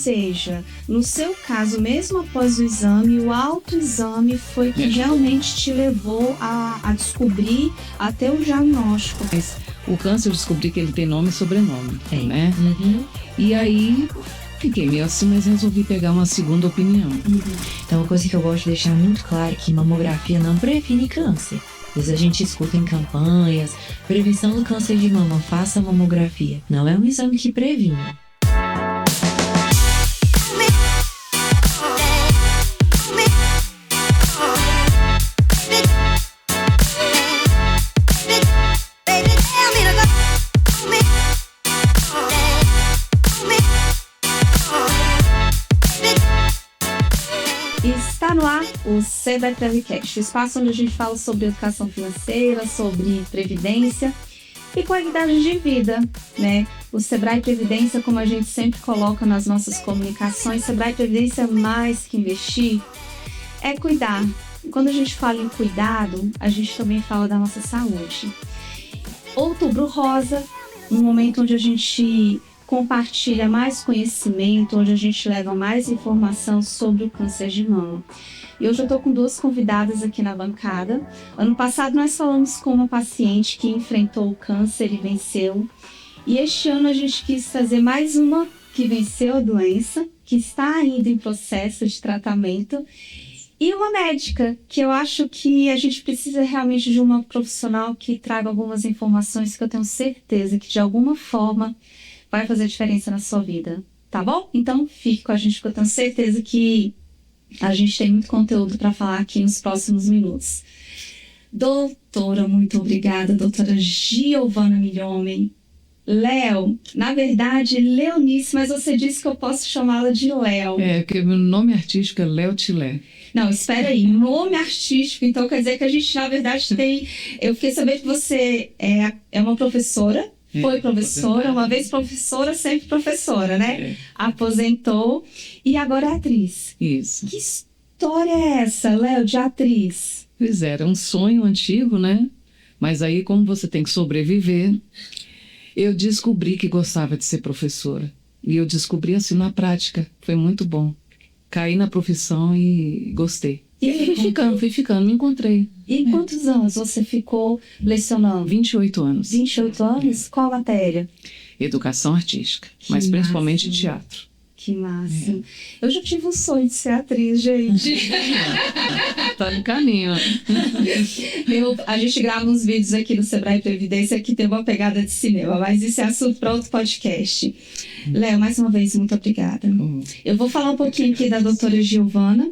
seja, no seu caso, mesmo após o exame, o autoexame foi que realmente te levou a descobrir até o diagnóstico. Mas o câncer eu descobri que ele tem nome e sobrenome, né? E aí fiquei meio assim, mas resolvi pegar uma segunda opinião. Então, uma coisa que eu gosto de deixar muito claro é que mamografia não previne câncer. Às vezes a gente escuta em campanhas, prevenção do câncer de mama, faça mamografia. Não é um exame que previne. Está no ar o Sebrae Previcast, espaço onde a gente fala sobre educação financeira, sobre previdência e qualidade de vida, né? O Sebrae Previdência, como a gente sempre coloca nas nossas comunicações, Sebrae Previdência é mais que investir, é cuidar. Quando a gente fala em cuidado, a gente também fala da nossa saúde. Outubro Rosa, um momento onde a gente compartilha mais conhecimento, onde a gente leva mais informação sobre o câncer de mama. E hoje eu estou com duas convidadas aqui na bancada. Ano passado nós falamos com uma paciente que enfrentou o câncer e venceu. E este ano a gente quis trazer mais uma que venceu a doença, que está ainda em processo de tratamento, e uma médica, que eu acho que a gente precisa realmente de uma profissional que traga algumas informações que eu tenho certeza que de alguma forma vai fazer diferença na sua vida, tá bom? Então fique com a gente, porque eu tenho certeza que a gente tem muito conteúdo para falar aqui nos próximos minutos. Doutora, muito obrigada, doutora Giovana Milhomem. Léo, na verdade, Leonice, mas você disse que eu posso chamá-la de Léo. É, porque meu nome artístico é Léo Tilé. Não, espera aí, nome artístico, então quer dizer que a gente, na verdade, tem... Eu fiquei sabendo que você é uma professora, foi professora, uma vez professora, sempre professora, né? Aposentou e agora é atriz. Isso. Que história é essa, Léo, de atriz? Pois é, era um sonho antigo, né? Mas aí, como você tem que sobreviver, eu descobri que gostava de ser professora. E eu descobri assim na prática. Foi muito bom. Caí na profissão e gostei. E fui ficando, me encontrei. E quantos anos você ficou lecionando? 28 anos. 28 anos? Qual matéria? Educação artística, mas principalmente teatro. Que massa. Eu já tive um sonho de ser atriz, gente. Tá no caminho. A gente grava uns vídeos aqui no Sebrae Previdência que tem uma pegada de cinema, mas isso é assunto para outro podcast. Léo, mais uma vez, muito obrigada. Eu vou falar um pouquinho aqui da doutora Giovana.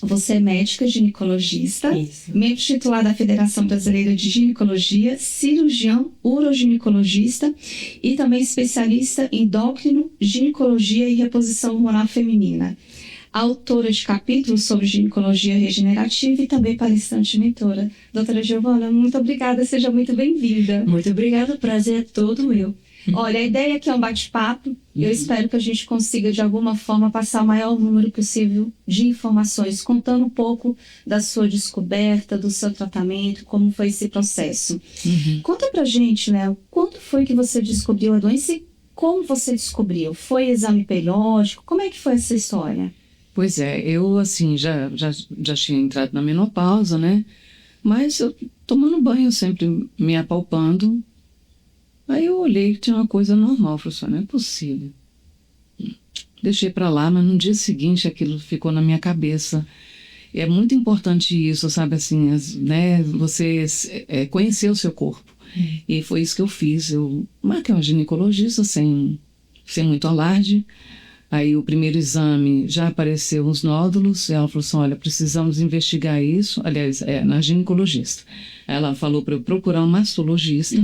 Você é médica ginecologista, membro titular da Federação Brasileira de Ginecologia, cirurgião uroginecologista e também especialista em endócrino, ginecologia e reposição hormonal feminina. Autora de capítulos sobre ginecologia regenerativa e também palestrante e mentora. Doutora Giovana, muito obrigada, seja muito bem-vinda. Muito obrigada, o prazer é todo meu. Olha, a ideia aqui é um bate-papo e eu espero que a gente consiga, de alguma forma, passar o maior número possível de informações, contando um pouco da sua descoberta, do seu tratamento, como foi esse processo. Conta pra gente, Léo, quando foi que você descobriu a doença e como você descobriu? Foi exame periódico? Como é que foi essa história? Pois é, eu assim, já tinha entrado na menopausa, né? Mas eu tomando banho, sempre me apalpando. Aí eu olhei que tinha uma coisa normal, falei assim, não é possível. Deixei pra lá, mas no dia seguinte aquilo ficou na minha cabeça. E é muito importante isso, sabe, assim, né, você conhecer o seu corpo. E foi isso que eu fiz. Eu marquei uma ginecologista sem muito alarde. Aí o primeiro exame já apareceu uns nódulos. E ela falou assim, olha, precisamos investigar isso. Aliás, na ginecologista. Ela falou para eu procurar um mastologista.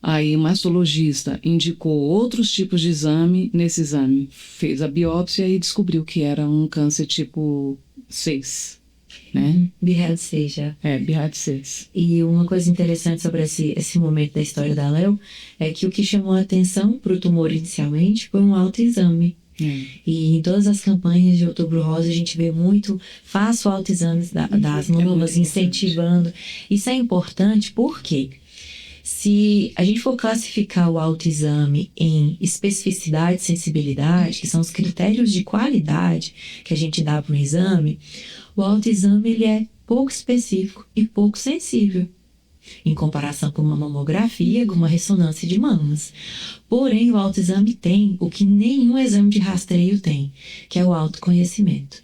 Aí o mastologista indicou outros tipos de exame. Nesse exame fez a biópsia e descobriu que era um câncer tipo 6, né? BRCA já. BRCA. E uma coisa interessante sobre esse momento da história da Léo é que o que chamou a atenção para o tumor inicialmente foi um autoexame. E em todas as campanhas de Outubro Rosa a gente vê muito, faça o autoexame das mamas, incentivando. Isso é importante porque Se a gente for classificar o autoexame em especificidade e sensibilidade, que são os critérios de qualidade que a gente dá para o exame, o autoexame ele é pouco específico e pouco sensível, em comparação com uma mamografia, com uma ressonância de mamas. Porém, o autoexame tem o que nenhum exame de rastreio tem, que é o autoconhecimento.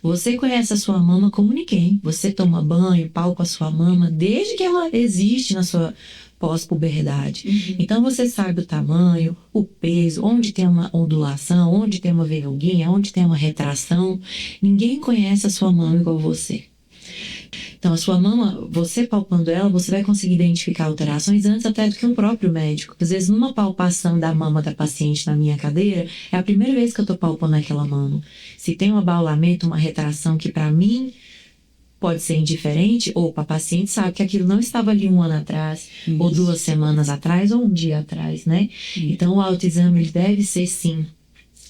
Você conhece a sua mama como ninguém. Você toma banho, palpa a sua mama desde que ela existe na sua pós-puberdade. Então, você sabe o tamanho, o peso, onde tem uma ondulação, onde tem uma verruguinha, onde tem uma retração. Ninguém conhece a sua mama igual você. Então, a sua mama, você palpando ela, você vai conseguir identificar alterações antes até do que um próprio médico. Às vezes, numa palpação da mama da paciente na minha cadeira, é a primeira vez que eu tô palpando aquela mama. Se tem um abaulamento, uma retração que para mim pode ser indiferente, ou para a paciente sabe que aquilo não estava ali 1 ano atrás, ou 2 semanas atrás, ou um dia atrás, né? Então, o autoexame ele deve ser, sim,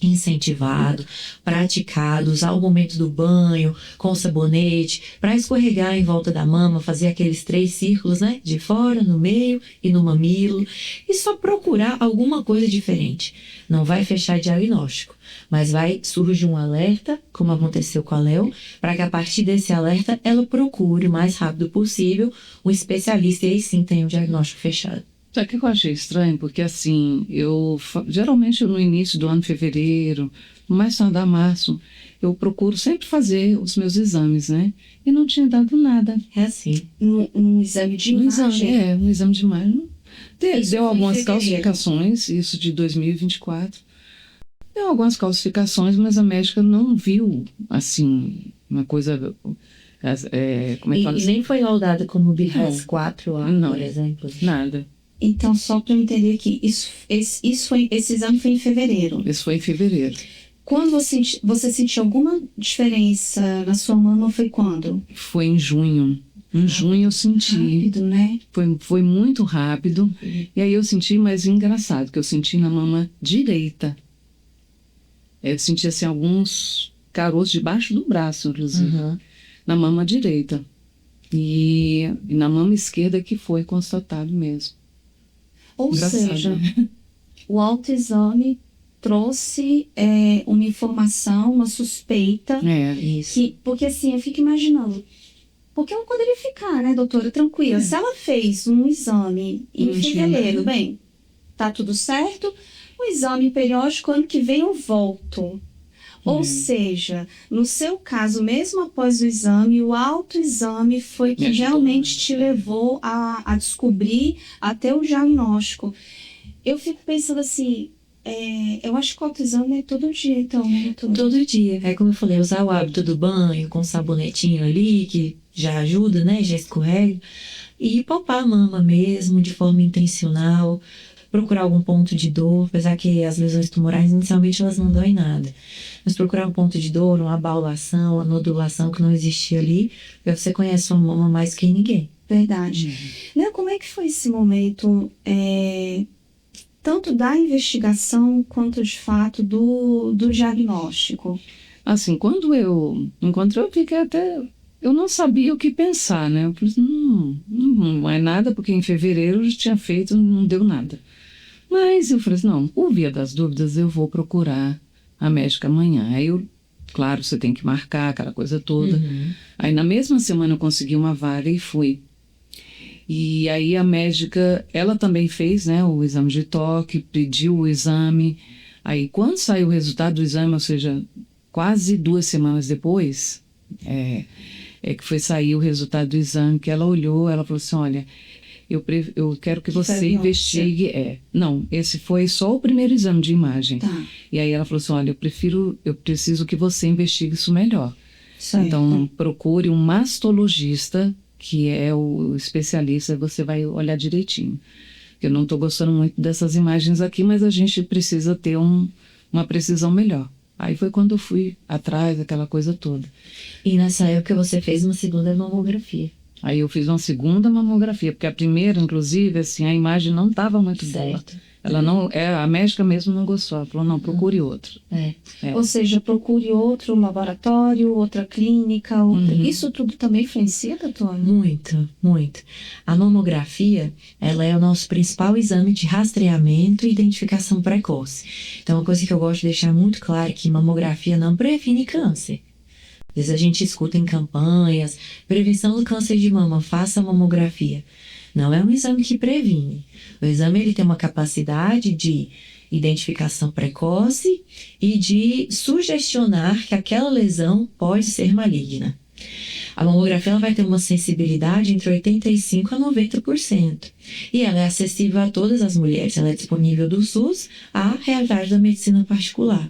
incentivado, praticado, usar o momento do banho com sabonete para escorregar em volta da mama, fazer aqueles 3 círculos, né, de fora, no meio e no mamilo, e só procurar alguma coisa diferente. Não vai fechar diagnóstico, mas vai surgir um alerta, como aconteceu com a Léo, para que a partir desse alerta ela procure o mais rápido possível um especialista e aí sim tenha o diagnóstico fechado. Sabe o que eu achei estranho? Porque assim, geralmente no início do ano, fevereiro, mais tardar março, eu procuro sempre fazer os meus exames, né? E não tinha dado nada. É assim. Um exame de imagem. Um exame de imagem. Deu algumas em fevereiro. calcificações, isso de 2024. Deu algumas calcificações, mas a médica não viu, assim, uma coisa... como é que fala E assim? nem foi laudada como BRAS 4A, Não. por exemplo. Nada. Então, só para eu entender aqui, esse exame foi em fevereiro. Isso foi em fevereiro. Quando você sentiu alguma diferença na sua mama, foi quando? Foi em junho. Em junho eu senti. Rápido, né? Foi muito rápido. E aí eu senti, mas engraçado, que eu senti na mama direita. Eu senti, assim, alguns caroços debaixo do braço, inclusive. Na mama direita. E na mama esquerda que foi constatado mesmo. Ou Engraçado, seja, né? o autoexame trouxe uma informação, uma suspeita. Isso. Porque assim, eu fico imaginando, porque ela poderia ficar, né, doutora, tranquila. Se ela fez um exame em fevereiro, bem, tá tudo certo, o exame periódico, ano que vem eu volto. Ou seja, no seu caso, mesmo após o exame, o autoexame foi que realmente te levou a descobrir até o diagnóstico. Eu fico pensando assim, eu acho que o autoexame é todo dia, então, né, doutora? Todo dia. É como eu falei, usar o hábito do banho com sabonetinho ali, que já ajuda, né? Já escorrega. E palpar a mama mesmo, de forma intencional. Procurar algum ponto de dor, apesar que as lesões tumorais, inicialmente, elas não doem nada. Mas procurar um ponto de dor, uma abaulação, uma nodulação que não existia ali, porque você conhece sua mama mais que ninguém. Verdade. Né, como é que foi esse momento, tanto da investigação quanto, de fato, do diagnóstico? Assim, quando eu encontrei, eu fiquei até... Eu não sabia o que pensar, né? Eu falei, não é nada, porque em fevereiro eu já tinha feito, não deu nada. Mas eu falei assim, não, por via das dúvidas, eu vou procurar a médica amanhã. Aí claro, você tem que marcar aquela coisa toda. Aí na mesma semana eu consegui uma vaga e fui. E aí a médica, ela também fez, né, o exame de toque, pediu o exame. Aí quando saiu o resultado do exame, ou seja, quase 2 semanas depois, que foi sair o resultado do exame, que ela olhou, ela falou assim, olha, eu quero que você investigue. Não, esse foi só o primeiro exame de imagem. Tá. E aí ela falou assim, olha, eu preciso que você investigue isso melhor. Certo. Então, procure um mastologista, que é o especialista, você vai olhar direitinho. Eu não estou gostando muito dessas imagens aqui, mas a gente precisa ter uma precisão melhor. Aí foi quando eu fui atrás, aquela coisa toda. E nessa época você fez uma segunda mamografia. Aí eu fiz uma segunda mamografia, porque a primeira, inclusive, assim, a imagem não estava muito boa. Ela não, a médica mesmo não gostou, ela falou, não, procure outro. Ou seja, procure outro laboratório, outra clínica. Isso tudo também influencia, doutor? Muito, muito. A mamografia, ela é o nosso principal exame de rastreamento e identificação precoce. Então, uma coisa que eu gosto de deixar muito claro é que mamografia não previne câncer. Às vezes a gente escuta em campanhas, prevenção do câncer de mama, faça mamografia. Não é um exame que previne. O exame ele tem uma capacidade de identificação precoce e de sugestionar que aquela lesão pode ser maligna. A mamografia ela vai ter uma sensibilidade entre 85% a 90%. E ela é acessível a todas as mulheres. Ela é disponível do SUS à realidade da medicina particular.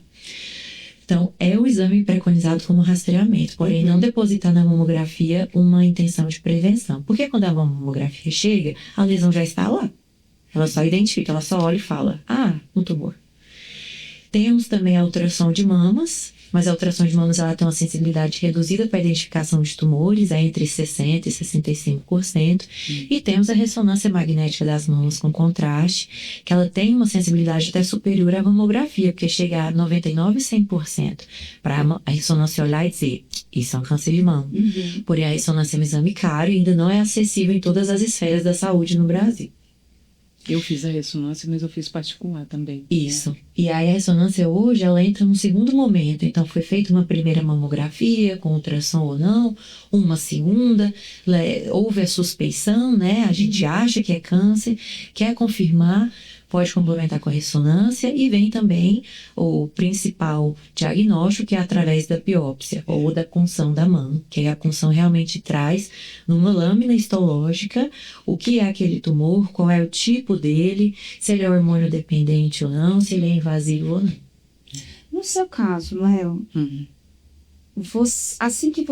Então, é o exame preconizado como rastreamento, porém não depositar na mamografia uma intenção de prevenção. Porque quando a mamografia chega, a lesão já está lá. Ela só identifica, ela só olha e fala, um tumor. Temos também a ultrassom de mamas, mas a ultrassom de mamas ela tem uma sensibilidade reduzida para a identificação de tumores, é entre 60% e 65%. E temos a ressonância magnética das mamas com contraste, que ela tem uma sensibilidade até superior à mamografia, porque chega a 99% e 100%. Para a ressonância olhar e dizer, isso é um câncer de mama. Porém, a ressonância é um exame caro e ainda não é acessível em todas as esferas da saúde no Brasil. Eu fiz a ressonância, mas eu fiz particular também. Isso. E aí a ressonância hoje, ela entra num segundo momento. Então, foi feita uma primeira mamografia, com ultrassom ou não, uma segunda, houve a suspeição, né? A gente acha que é câncer, quer confirmar, pode complementar com a ressonância e vem também o principal diagnóstico, que é através da biópsia ou da punção da mama, que a punção realmente traz numa lâmina histológica o que é aquele tumor, qual é o tipo dele, se ele é hormônio dependente ou não, se ele é invasivo ou não. No seu caso, Léo, assim que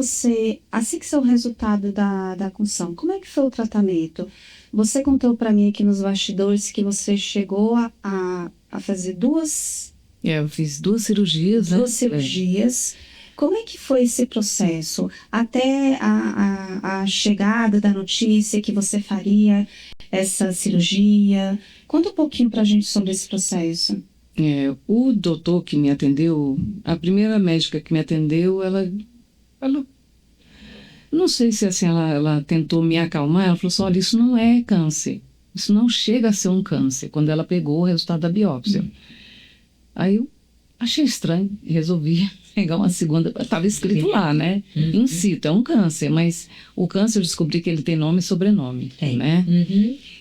saiu o resultado da punção, como é que foi o tratamento? Você contou para mim aqui nos bastidores que você chegou a fazer duas... eu fiz 2 cirurgias, né? 2 cirurgias. Como é que foi esse processo? Até a chegada da notícia que você faria essa cirurgia. Conta um pouquinho pra gente sobre esse processo. O doutor que me atendeu, a primeira médica que me atendeu, ela não sei se assim ela tentou me acalmar, ela falou assim, olha, isso não é câncer, isso não chega a ser um câncer, quando ela pegou o resultado da biópsia. Aí eu achei estranho, resolvi pegar uma segunda, estava escrito lá, né, in situ, é um câncer, mas o câncer eu descobri que ele tem nome e sobrenome, né,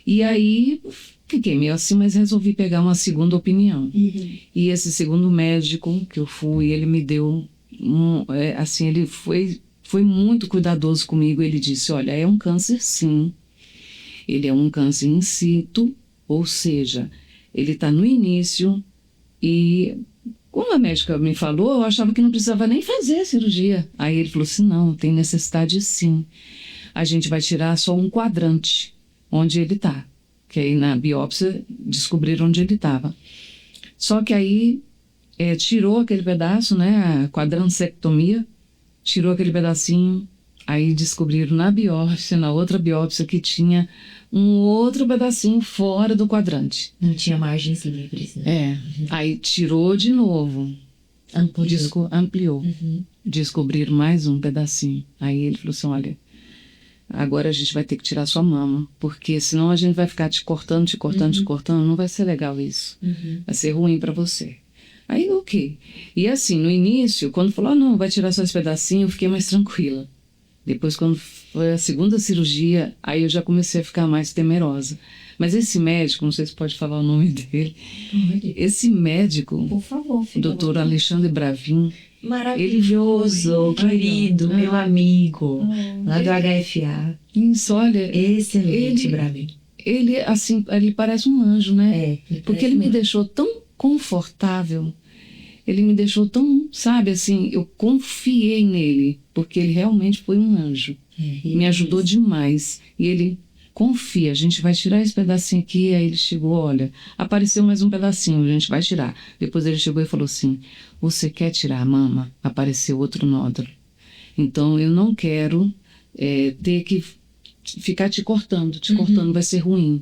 e aí fiquei meio assim, mas resolvi pegar uma segunda opinião, e esse segundo médico que eu fui, ele me deu, assim, ele foi muito cuidadoso comigo. Ele disse, olha, é um câncer sim, ele é um câncer in situ, ou seja, ele está no início e, como a médica me falou, eu achava que não precisava nem fazer a cirurgia. Aí ele falou assim, não, tem necessidade sim, a gente vai tirar só um quadrante onde ele está, que aí na biópsia descobriram onde ele estava. Só que aí tirou aquele pedaço, né, a quadrantectomia, tirou aquele pedacinho, aí descobriram na biópsia, na outra biópsia, que tinha um outro pedacinho fora do quadrante. Não tinha margens livres, né? Aí tirou de novo. Ampliou. Descobriram mais um pedacinho. Aí ele falou assim, olha, agora a gente vai ter que tirar sua mama, porque senão a gente vai ficar te cortando, não vai ser legal isso. Vai ser ruim para você. Aí, ok. E assim, no início, quando falou, não, vai tirar só esse pedacinho, eu fiquei mais tranquila. Depois, quando foi a segunda cirurgia, aí eu já comecei a ficar mais temerosa. Mas esse médico, não sei se pode falar o nome dele, esse médico, por favor, o doutor Alexandre Bravin, maravilhoso, querido, meu amigo, lá do HFA. Isso, olha, excelente, Bravin. Ele, assim, ele parece um anjo, né? Porque ele me deixou tão confortável, ele me deixou tão, sabe, assim, eu confiei nele, porque ele realmente foi um anjo, me ajudou demais, e ele, confia, a gente vai tirar esse pedacinho aqui. Aí ele chegou, olha, apareceu mais um pedacinho, a gente vai tirar. Depois ele chegou e falou assim, você quer tirar a mama? Apareceu outro nódulo, então eu não quero ter que ficar te cortando, vai ser ruim.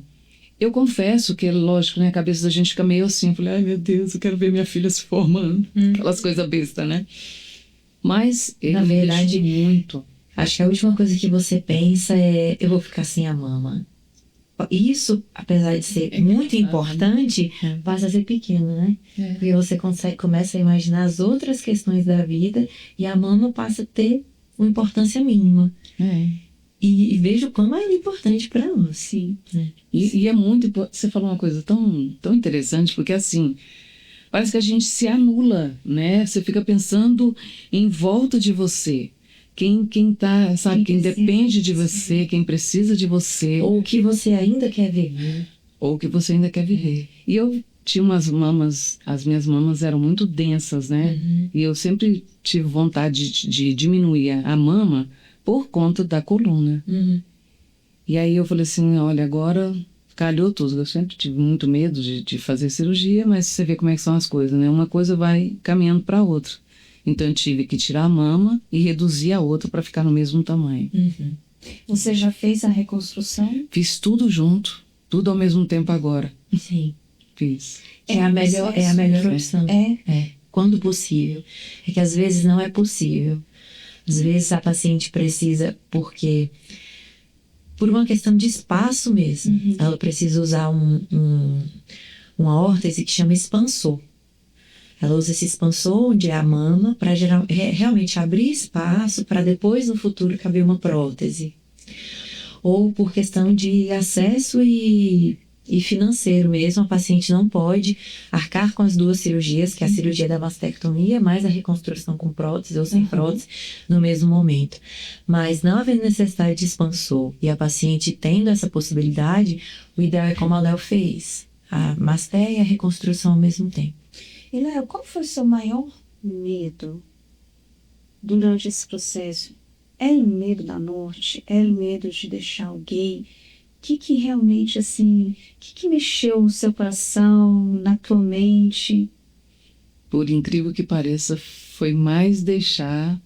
Eu confesso que, lógico, né, a cabeça da gente fica meio assim. Falei, ai meu Deus, eu quero ver minha filha se formando. Aquelas coisas bestas, né? Mas ele Na verdade, me deixou muito. Acho que a última coisa que você pensa é: eu vou ficar sem a mama. Isso, apesar de ser muito importante, passa a ser pequeno, né? Porque você começa a imaginar as outras questões da vida e a mama passa a ter uma importância mínima. E vejo como é importante para nós. Sim. Né? E é muito importante. Você falou uma coisa tão interessante, porque assim, parece que a gente se anula, né? Você fica pensando em volta de você. Quem tá, sabe, quem depende de você, quem precisa de você. Ou o que você ainda quer viver. Ou o que você ainda quer viver. E eu tinha umas mamas, as minhas mamas eram muito densas, né? E eu sempre tive vontade de diminuir a mama por conta da coluna. E aí eu falei assim, olha, agora calhou tudo. Eu sempre tive muito medo de fazer cirurgia, mas você vê como é que são as coisas, né? Uma coisa vai caminhando para outra. Então eu tive que tirar a mama e reduzir a outra para ficar no mesmo tamanho. Você já fez a reconstrução? Fiz tudo junto, tudo ao mesmo tempo agora. Sim. Fiz. É a melhor opção. Quando possível. É que às vezes não é possível. Às vezes a paciente precisa, porque por uma questão de espaço mesmo, ela precisa usar uma órtese que chama expansor. Ela usa esse expansor, onde é a mama, para realmente abrir espaço para depois, no futuro, caber uma prótese. Ou por questão de acesso e financeiro mesmo, a paciente não pode arcar com as duas cirurgias, que é a cirurgia da mastectomia, mais a reconstrução com prótese ou sem prótese, no mesmo momento. Mas não havendo necessidade de expansor e a paciente tendo essa possibilidade, o ideal é como a Léo fez, a masté e a reconstrução ao mesmo tempo. E Léo, qual foi o seu maior medo durante esse processo? É o medo da morte? É o medo de deixar alguém? O que realmente, assim, o que mexeu no seu coração, na tua mente? Por incrível que pareça, foi mais deixar...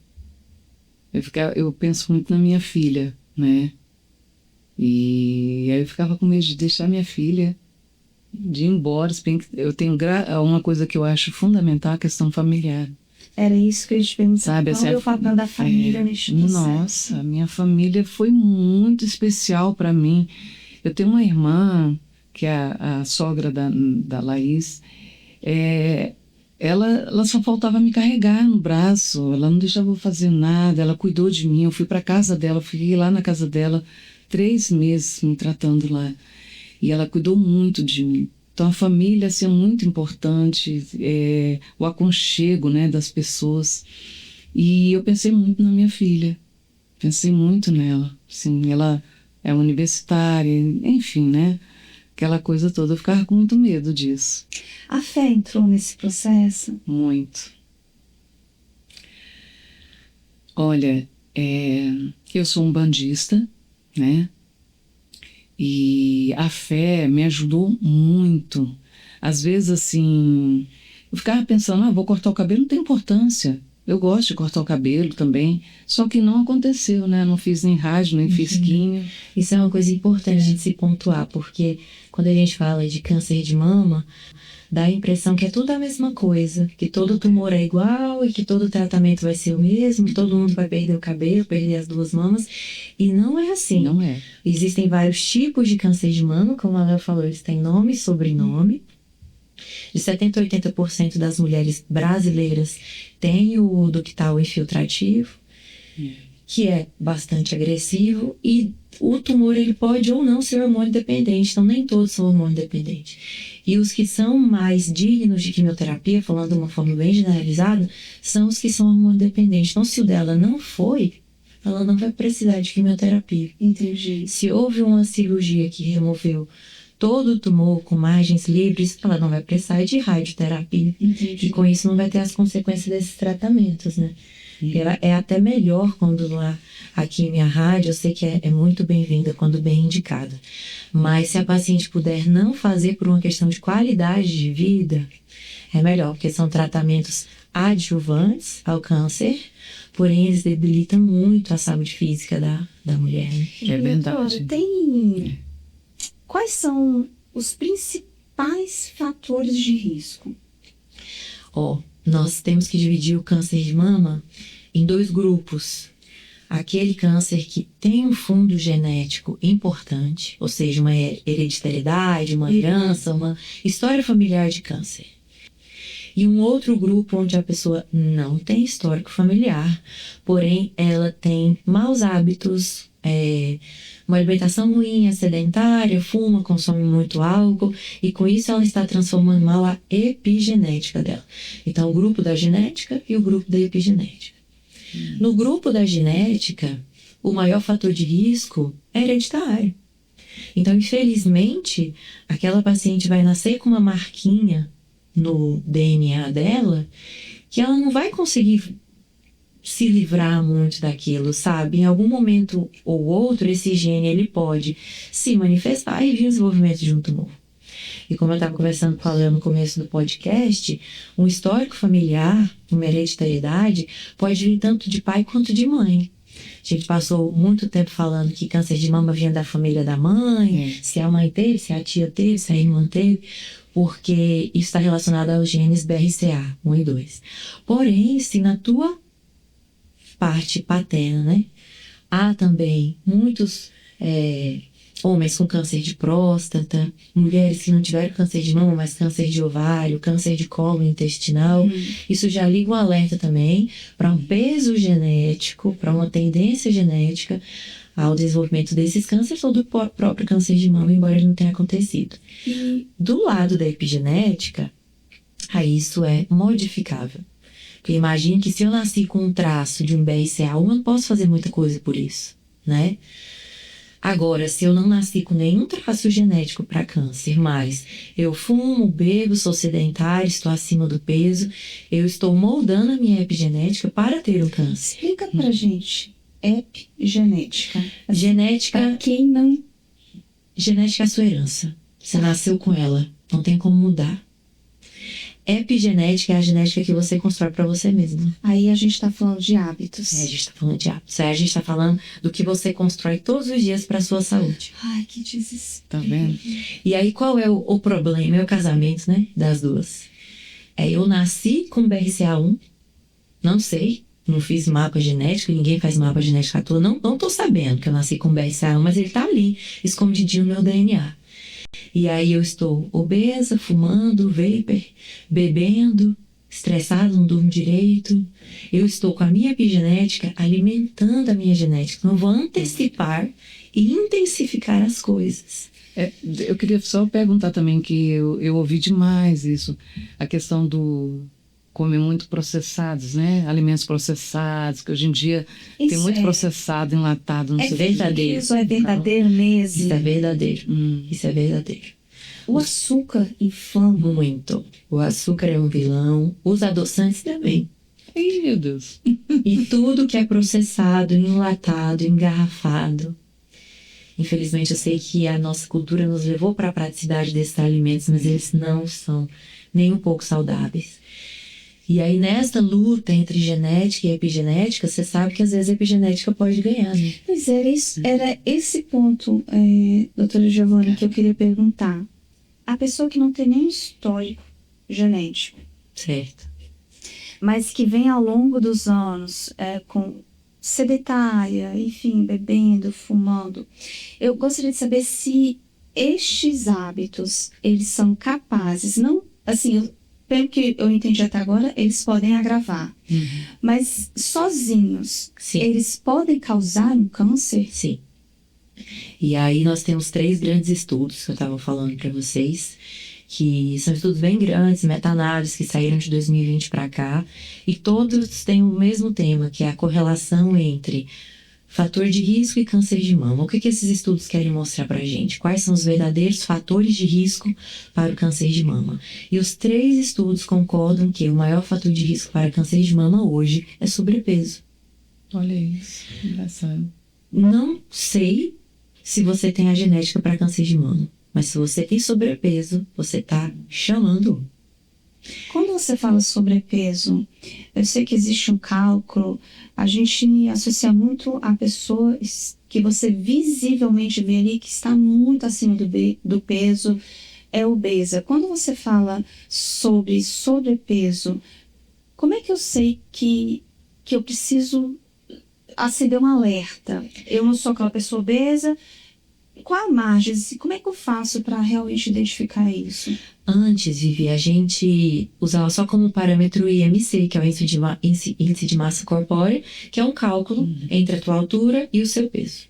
Eu penso muito na minha filha, né? E aí eu ficava com medo de deixar minha filha, de ir embora. Eu tenho uma coisa que eu acho fundamental, a questão familiar. Era isso que eu te perguntava. Sabe, qual é o papel da família neste processo? Nossa, minha família foi muito especial para mim. Eu tenho uma irmã, que é a sogra da Laís. Ela só faltava me carregar no braço. Ela não deixava eu fazer nada. Ela cuidou de mim. Eu fui para casa dela, fiquei lá na casa dela 3 meses me tratando lá. E ela cuidou muito de mim. Então a família assim, é muito importante, o aconchego, né, das pessoas. E eu pensei muito na minha filha, pensei muito nela. Assim, ela é universitária, enfim, né? Aquela coisa toda, eu ficava com muito medo disso. A fé entrou nesse processo? Muito. Olha, eu sou um bandista, né? E a fé me ajudou muito. Às vezes, assim, eu ficava pensando, vou cortar o cabelo, não tem importância. Eu gosto de cortar o cabelo também, só que não aconteceu, né? Não fiz nem rádio, nem fiz químio. Isso é uma coisa importante de se pontuar, porque quando a gente fala de câncer de mama, dá a impressão que é tudo a mesma coisa, que todo tumor é igual e que todo tratamento vai ser o mesmo, todo mundo vai perder o cabelo, perder as 2 mamas, e não é assim. Não é. Existem vários tipos de câncer de mama, como a Léo falou, eles têm nome e sobrenome. De 70% a 80% das mulheres brasileiras têm o ductal infiltrativo, que é bastante agressivo, e o tumor ele pode ou não ser hormônio dependente, então nem todos são hormônio dependente. E os que são mais dignos de quimioterapia, falando de uma forma bem generalizada, são os que são hormônio dependente. Então, se o dela não foi, ela não vai precisar de quimioterapia. Entendi. Se houve uma cirurgia que removeu todo o tumor com margens livres, ela não vai precisar de radioterapia. Entendi. E com isso não vai ter as consequências desses tratamentos, né? Ela é até melhor quando a quimio e a rádio, eu sei que é muito bem-vinda quando bem indicada. Mas se a paciente puder não fazer por uma questão de qualidade de vida, é melhor, porque são tratamentos adjuvantes ao câncer, porém eles debilitam muito a saúde física da mulher. Né? É verdade. Quais são os principais fatores de risco? Nós temos que dividir o câncer de mama em 2 grupos. Aquele câncer que tem um fundo genético importante, ou seja, uma hereditariedade, uma herança, uma história familiar de câncer. E um outro grupo onde a pessoa não tem histórico familiar, porém ela tem maus hábitos, uma alimentação ruim, é sedentária, fuma, consome muito álcool, e com isso ela está transformando mal a epigenética dela. Então, o grupo da genética e o grupo da epigenética. No grupo da genética, o maior fator de risco é hereditário. Então, infelizmente, aquela paciente vai nascer com uma marquinha no DNA dela que ela não vai conseguir se livrar muito daquilo, sabe? Em algum momento ou outro, esse gene ele pode se manifestar e vir o desenvolvimento de um tumor. E como eu estava falando no começo do podcast, um histórico familiar, uma hereditariedade, pode vir tanto de pai quanto de mãe. A gente passou muito tempo falando que câncer de mama vinha da família da mãe, se a mãe teve, se a tia teve, se a irmã teve, porque isso está relacionado aos genes BRCA 1 e 2. Porém, se na tua parte paterna, né, há também muitos homens com câncer de próstata, mulheres que não tiveram câncer de mama, mas câncer de ovário, câncer de colo intestinal. Isso já liga um alerta também para um peso genético, para uma tendência genética ao desenvolvimento desses cânceres ou do próprio câncer de mama, embora ele não tenha acontecido. Do lado da epigenética, aí isso é modificável. Porque imagine que se eu nasci com um traço de um BRCA1, eu não posso fazer muita coisa por isso, né? Agora, se eu não nasci com nenhum traço genético para câncer, mas eu fumo, bebo, sou sedentário, estou acima do peso, eu estou moldando a minha epigenética para ter um câncer. Explica pra gente, epigenética. Genética, Pra quem não... genética é a sua herança. Você nasceu com ela, não tem como mudar. Epigenética é a genética que você constrói para você mesmo. Aí a gente tá falando de hábitos. A gente tá falando de hábitos. Aí a gente tá falando do que você constrói todos os dias para sua saúde. Ai, que desespero. Tá vendo? E aí qual é o problema? É o casamento, né? Das duas. Eu nasci com BRCA1, não sei, não fiz mapa genético, ninguém faz mapa genético à toa. Não tô sabendo que eu nasci com BRCA1, mas ele tá ali, escondidinho no meu DNA. E aí eu estou obesa, fumando, vapor, bebendo, estressado, não durmo direito. Eu estou com a minha epigenética alimentando a minha genética. Então eu vou antecipar e intensificar as coisas. Eu queria só perguntar também, que eu ouvi demais isso, a questão do comer muito processados, né? Alimentos processados, que hoje em dia tem muito processado, enlatado, não sei o que. Verdadeiro. Isso é verdadeiro mesmo. Isso é verdadeiro. Isso é verdadeiro. O açúcar inflama. Muito. O açúcar é um vilão. Os adoçantes também. Ai, meu Deus. E tudo que é processado, enlatado, engarrafado. Infelizmente, eu sei que a nossa cultura nos levou para a praticidade desses alimentos, mas eles não são nem um pouco saudáveis. E aí, nessa luta entre genética e epigenética, você sabe que às vezes a epigenética pode ganhar, né? Pois era esse ponto, doutora Giovanna, que eu queria perguntar. A pessoa que não tem nenhum histórico genético, Certo. mas que vem ao longo dos anos com sedentária, enfim, bebendo, fumando, eu gostaria de saber se estes hábitos, eles são capazes, não, assim, pelo que eu entendi até agora, eles podem agravar. Mas sozinhos, Sim. eles podem causar um câncer? Sim. E aí nós temos 3 grandes estudos que eu estava falando para vocês, que são estudos bem grandes, meta-análises, que saíram de 2020 para cá, e todos têm o mesmo tema, que é a correlação entre fator de risco e câncer de mama. O que esses estudos querem mostrar para a gente? Quais são os verdadeiros fatores de risco para o câncer de mama? E os 3 estudos concordam que o maior fator de risco para câncer de mama hoje é sobrepeso. Olha isso, engraçado. Não sei se você tem a genética para câncer de mama, mas se você tem sobrepeso, você está chamando. Quando você fala sobrepeso, eu sei que existe um cálculo, a gente associa muito a pessoa que você visivelmente vê ali que está muito acima do peso, é obesa. Quando você fala sobre sobrepeso, como é que eu sei que eu preciso acender um alerta? Eu não sou aquela pessoa obesa. Qual a margem? Como é que eu faço para realmente identificar isso? Antes, Vivi, a gente usava só como parâmetro o IMC, que é o índice de massa corpórea, que é um cálculo entre a tua altura e o seu peso.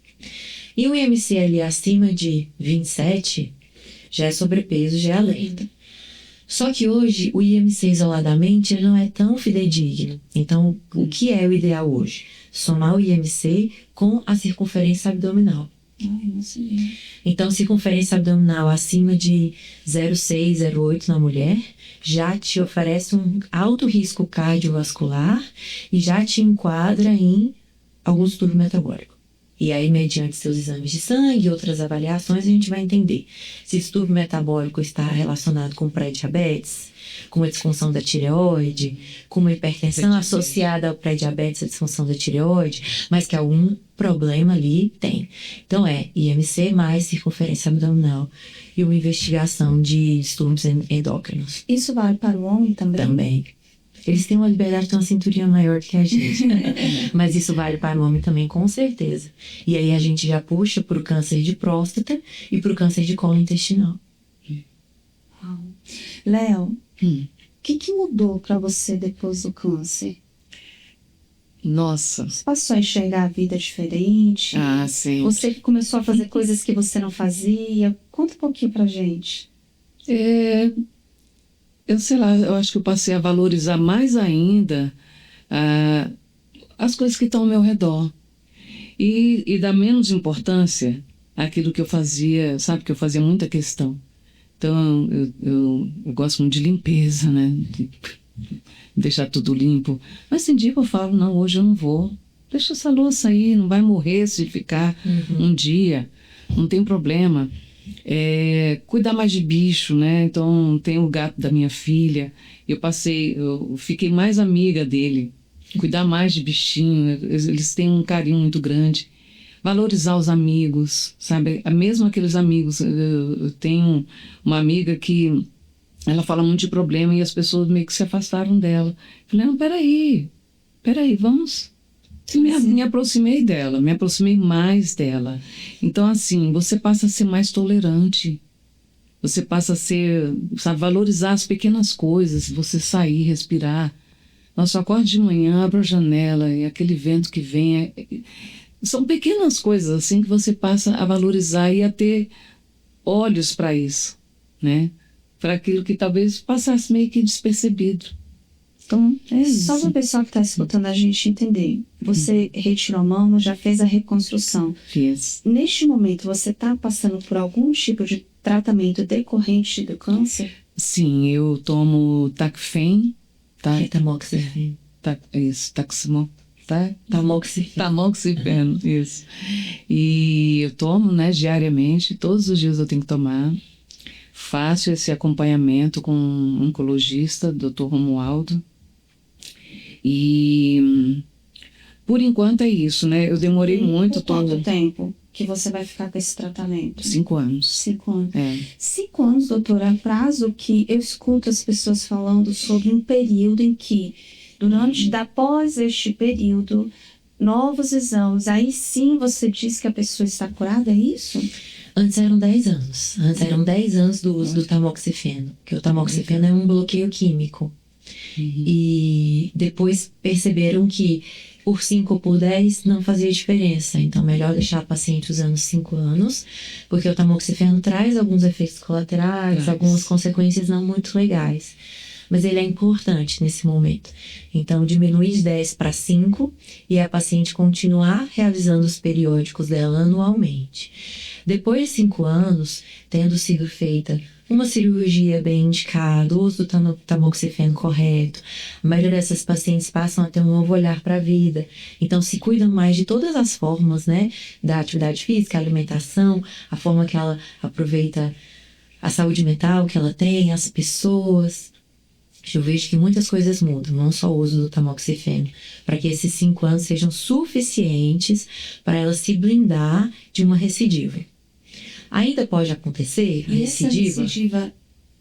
E o IMC ali acima de 27 já é sobrepeso, já é alerta. Só que hoje o IMC isoladamente ele não é tão fidedigno. Então, o que é o ideal hoje? Somar o IMC com a circunferência abdominal. Ai, não sei. Então, circunferência abdominal acima de 0,6, 0,8 na mulher já te oferece um alto risco cardiovascular e já te enquadra em algum distúrbio metabólico. E aí, mediante seus exames de sangue e outras avaliações, a gente vai entender se o distúrbio metabólico está relacionado com pré-diabetes, com uma disfunção da tireoide, com uma hipertensão associada ao pré-diabetes, a disfunção da tireoide, mas que algum problema ali tem. Então, IMC mais circunferência abdominal e uma investigação de distúrbios endócrinos. Isso vale para o homem também? Também. Eles têm uma liberdade, têm uma cinturinha maior que a gente. Mas isso vale para o homem também, com certeza. E aí a gente já puxa para o câncer de próstata e para o câncer de colo intestinal. Léo, o que mudou para você depois do câncer? Nossa. Você passou a enxergar a vida diferente? Ah, sim. Você que começou a fazer coisas que você não fazia? Conta um pouquinho pra gente. Eu sei lá, eu acho que eu passei a valorizar mais ainda as coisas que estão ao meu redor. E dar menos importância àquilo que eu fazia, sabe? Que eu fazia muita questão. Então, eu gosto muito de limpeza, né? De deixar tudo limpo. Mas tem dia que eu falo, não, hoje eu não vou. Deixa essa louça aí, não vai morrer se ficar um dia. Não tem problema. Cuidar mais de bicho, né? Então, tem o gato da minha filha. Eu fiquei mais amiga dele. Cuidar mais de bichinho. Eles têm um carinho muito grande. Valorizar os amigos, sabe? Mesmo aqueles amigos. Eu tenho uma amiga que ela fala muito de problema e as pessoas meio que se afastaram dela. Eu falei, não, peraí, vamos... Me aproximei dela, me aproximei mais dela. Então, assim, você passa a ser mais tolerante. Você passa a ser, sabe, valorizar as pequenas coisas, você sair, respirar. Nossa, eu acordo de manhã, abro a janela e aquele vento que vem. São pequenas coisas, assim, que você passa a valorizar e a ter olhos para isso, né? Para aquilo que talvez passasse meio que despercebido. Então, é isso. Só para o pessoal que está escutando a gente entender. Você retirou a mão, já fez a reconstrução. Fiz. Neste momento, você está passando por algum tipo de tratamento decorrente do câncer? Sim, eu tomo Tamoxifen. Tamoxifen. Isso, Tamoxifen, isso. E eu tomo, né, diariamente, todos os dias eu tenho que tomar. Faço esse acompanhamento com um oncologista, Dr. Romualdo. E por enquanto é isso, né? Eu demorei muito. Por quanto tempo que você vai ficar com esse tratamento? 5 anos. 5 anos. 5 É. anos, doutora, é prazo que eu escuto as pessoas falando sobre um período em que, após este período, novos exames, aí sim você diz que a pessoa está curada, é isso? Antes eram 10 anos. Antes eram 10 anos do uso do tamoxifeno. Porque o tamoxifeno é um bloqueio químico. E depois perceberam que por 5 ou por 10 não fazia diferença. Então, melhor deixar a paciente usando 5 anos, porque o tamoxifeno traz alguns efeitos colaterais, algumas consequências não muito legais. Mas ele é importante nesse momento. Então, diminuir de 10 para 5 e a paciente continuar realizando os periódicos dela anualmente. Depois de 5 anos, tendo sido feita uma cirurgia bem indicada, o uso do tamoxifeno correto, a maioria dessas pacientes passam a ter um novo olhar para a vida. Então, se cuidam mais de todas as formas, né? Da atividade física, a alimentação, a forma que ela aproveita a saúde mental que ela tem, as pessoas. Eu vejo que muitas coisas mudam, não só o uso do tamoxifeno, para que esses 5 anos sejam suficientes para ela se blindar de uma recidiva. Ainda pode acontecer a E essa recidiva? recidiva,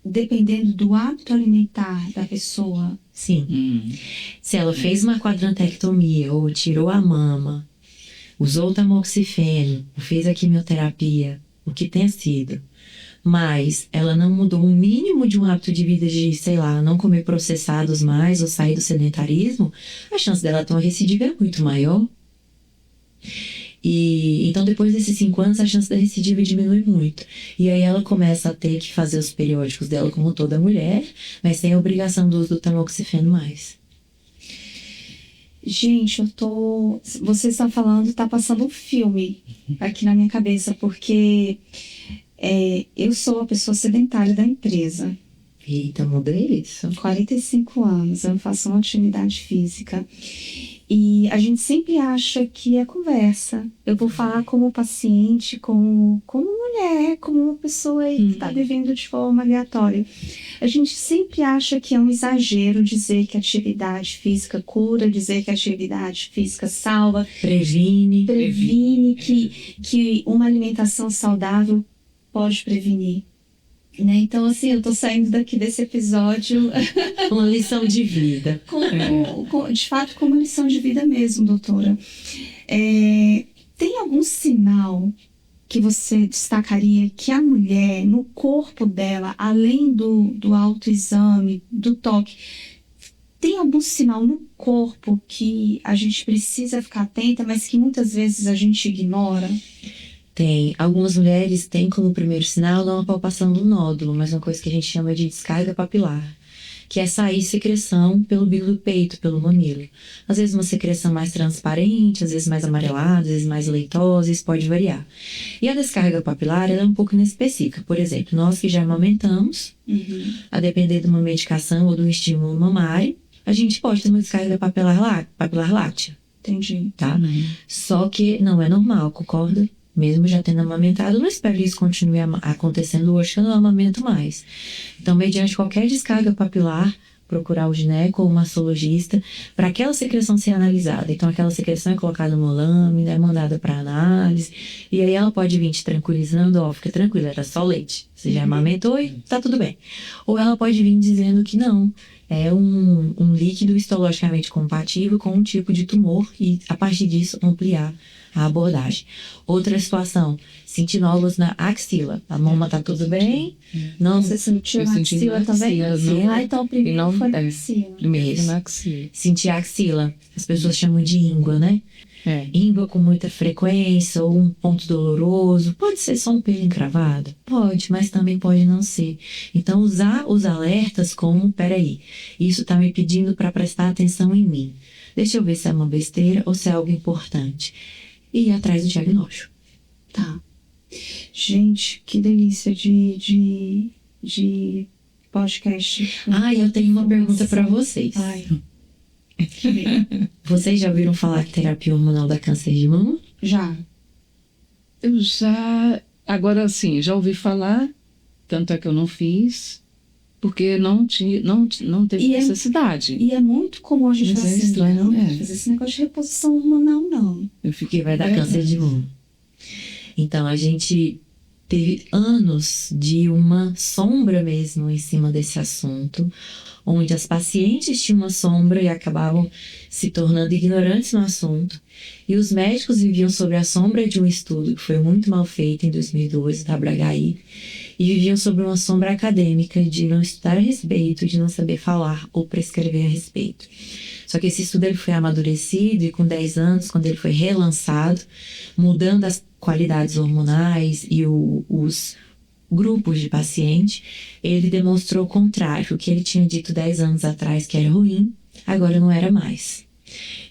dependendo do hábito alimentar da pessoa. Sim. Se ela fez uma quadrantectomia ou tirou a mama, usou o tamoxifeno, fez a quimioterapia, o que tenha sido, mas ela não mudou o mínimo de um hábito de vida de, sei lá, não comer processados mais ou sair do sedentarismo, a chance dela ter uma recidiva é muito maior. E então, depois desses 5 anos, a chance da recidiva diminui muito. E aí ela começa a ter que fazer os periódicos dela como toda mulher, mas sem a obrigação do uso do tamoxifeno mais. Gente, você está falando, tá passando um filme aqui na minha cabeça, porque eu sou a pessoa sedentária da empresa. Eita, mudei isso. 45 anos, eu faço uma atividade física. E a gente sempre acha que é conversa. Eu vou falar como paciente, como mulher, como uma pessoa aí que está vivendo de forma aleatória. A gente sempre acha que é um exagero dizer que atividade física cura, dizer que atividade física salva, Previne, que uma alimentação saudável pode prevenir. Né? Então, assim, eu tô saindo daqui desse episódio uma lição de vida. de fato, como lição de vida mesmo, doutora. Tem algum sinal que você destacaria que a mulher, no corpo dela, além do autoexame, do toque, tem algum sinal no corpo que a gente precisa ficar atenta, mas que muitas vezes a gente ignora? Tem. Algumas mulheres têm como primeiro sinal não a palpação do nódulo, mas uma coisa que a gente chama de descarga papilar, que é sair secreção pelo bico do peito, pelo mamilo. Às vezes uma secreção mais transparente, às vezes mais amarelada, às vezes mais leitosa, isso pode variar. E a descarga papilar ela é um pouco inespecífica. Por exemplo, nós que já amamentamos, a depender de uma medicação ou do estímulo mamário, a gente pode ter uma descarga papilar láctea. Entendi. Tá? Só que não é normal, concorda? Mesmo já tendo amamentado, eu não espero que isso continue acontecendo hoje, que eu não amamento mais. Então, mediante qualquer descarga papilar, procurar o gineco ou o mastologista para aquela secreção ser analisada. Então, aquela secreção é colocada numa lâmina, é mandada para análise, e aí ela pode vir te tranquilizando, fica tranquila, era só leite. Você já amamentou e tá tudo bem. Ou ela pode vir dizendo que não, é um líquido histologicamente compatível com um tipo de tumor e, a partir disso, ampliar a abordagem. Outra situação, sentir nódulos na axila. A mama tá tudo bem? Não. Você sentiu na axila também? Então primeiro foi na axila. Primeiro na axila. Sentir a axila. As pessoas chamam de íngua, né? Íngua com muita frequência ou um ponto doloroso. Pode ser só um pelo encravado? Pode, mas também pode não ser. Então, usar os alertas como, peraí, isso tá me pedindo para prestar atenção em mim. Deixa eu ver se é uma besteira ou se é algo importante. E ir atrás do diagnóstico. Tá. Gente, que delícia de podcast. Eu tenho uma pergunta para vocês. Ai. Vocês já ouviram falar que terapia hormonal dá câncer de mama? Já. Eu já... Agora, sim, já ouvi falar, tanto é que eu não fiz, porque não teve necessidade. E é muito comum a gente falar assim, estranho, não fazer esse negócio de reposição hormonal, não. Eu fiquei... Vai dar câncer de mama. Então, a gente teve anos de uma sombra mesmo em cima desse assunto, onde as pacientes tinham uma sombra e acabavam se tornando ignorantes no assunto. E os médicos viviam sobre a sombra de um estudo que foi muito mal feito em 2012, da WHI, e viviam sobre uma sombra acadêmica de não estudar a respeito, de não saber falar ou prescrever a respeito. Só que esse estudo ele foi amadurecido e com 10 anos, quando ele foi relançado, mudando as qualidades hormonais e os grupos de paciente, ele demonstrou o contrário. O que ele tinha dito 10 anos atrás que era ruim, agora não era mais.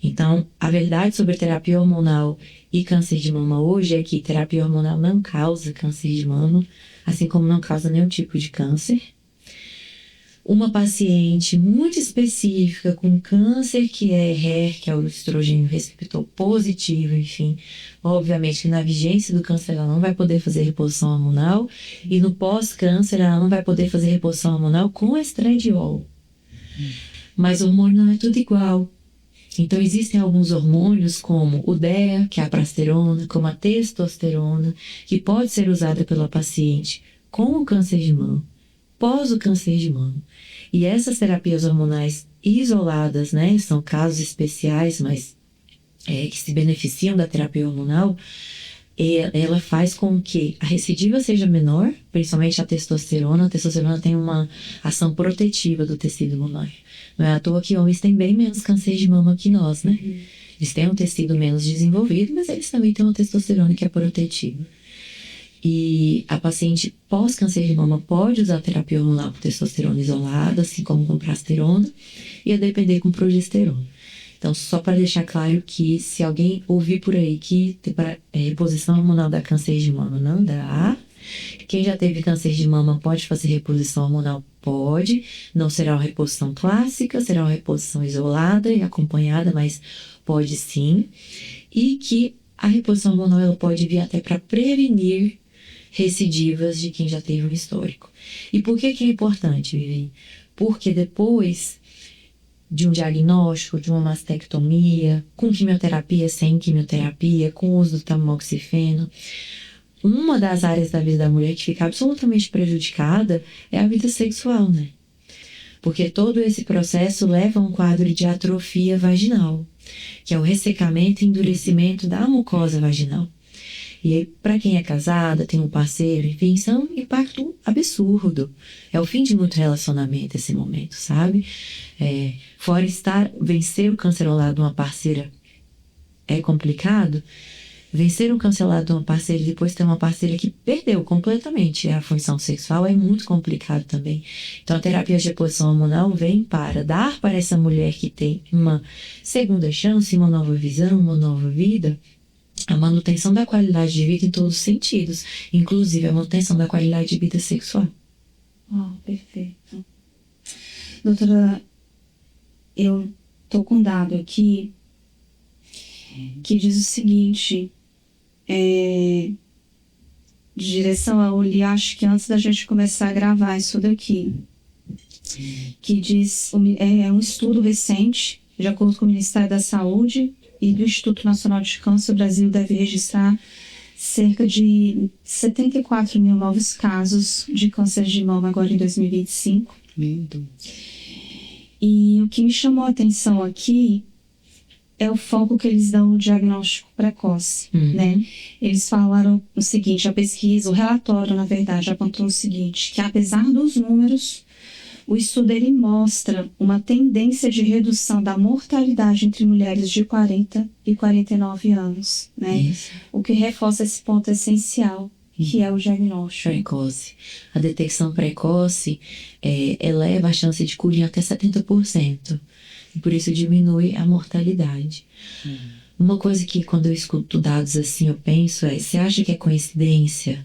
Então, a verdade sobre terapia hormonal e câncer de mama hoje é que terapia hormonal não causa câncer de mama, assim como não causa nenhum tipo de câncer. Uma paciente muito específica com câncer que é HER, que é o estrogênio receptor positivo, enfim, obviamente que na vigência do câncer ela não vai poder fazer reposição hormonal e no pós-câncer ela não vai poder fazer reposição hormonal com estradiol. Mas o hormônio não é tudo igual. Então, existem alguns hormônios, como o DHEA, que é a prasterona, como a testosterona, que pode ser usada pela paciente com o câncer de mama, pós o câncer de mama. E essas terapias hormonais isoladas, né, são casos especiais, mas que se beneficiam da terapia hormonal, ela faz com que a recidiva seja menor, principalmente a testosterona. A testosterona tem uma ação protetiva do tecido mamário. Não é à toa que homens têm bem menos câncer de mama que nós, né? Eles têm um tecido menos desenvolvido, mas eles também têm uma testosterona que é protetiva. E a paciente pós-câncer de mama pode usar terapia hormonal com testosterona isolada, assim como com prasterona, e a depender com progesterona. Então, só para deixar claro que se alguém ouvir por aí que reposição hormonal dá câncer de mama, não dá. Quem já teve câncer de mama pode fazer reposição hormonal? Pode. Não será uma reposição clássica, será uma reposição isolada e acompanhada, mas pode sim. E que a reposição hormonal ela pode vir até para prevenir recidivas de quem já teve um histórico. E por que é importante, Vivi? Porque depois de um diagnóstico, de uma mastectomia, com quimioterapia, sem quimioterapia, com o uso do tamoxifeno, uma das áreas da vida da mulher que fica absolutamente prejudicada é a vida sexual, né? Porque todo esse processo leva a um quadro de atrofia vaginal, que é o ressecamento e endurecimento da mucosa vaginal. E aí, para quem é casada, tem um parceiro, enfim, isso é um impacto absurdo. É o fim de muito relacionamento esse momento, sabe? Fora vencer o câncer ao lado de uma parceira é complicado. Vencer o câncer ao lado de uma parceira e depois ter uma parceira que perdeu completamente a função sexual é muito complicado também. Então, a terapia de reposição hormonal vem para dar para essa mulher que tem uma segunda chance, uma nova visão, uma nova vida, a manutenção da qualidade de vida em todos os sentidos, inclusive a manutenção da qualidade de vida sexual. Perfeito. Doutora, eu tô com um dado aqui que diz o seguinte, de direção a Uli, acho que antes da gente começar a gravar isso daqui, que diz, é um estudo recente, de acordo com o Ministério da Saúde e do Instituto Nacional de Câncer, o Brasil deve registrar cerca de 74 mil novos casos de câncer de mama agora em 2025. Lindo. E o que me chamou a atenção aqui é o foco que eles dão no diagnóstico precoce, né? Eles falaram o seguinte, a pesquisa, o relatório, na verdade, apontou o seguinte, que apesar dos números, o estudo ele mostra uma tendência de redução da mortalidade entre mulheres de 40 e 49 anos, né? Isso. O que reforça esse ponto essencial, que é o diagnóstico. Precoce. A detecção precoce eleva a chance de cura em até 70%. E por isso diminui a mortalidade. Uma coisa que quando eu escuto dados assim eu penso você acha que é coincidência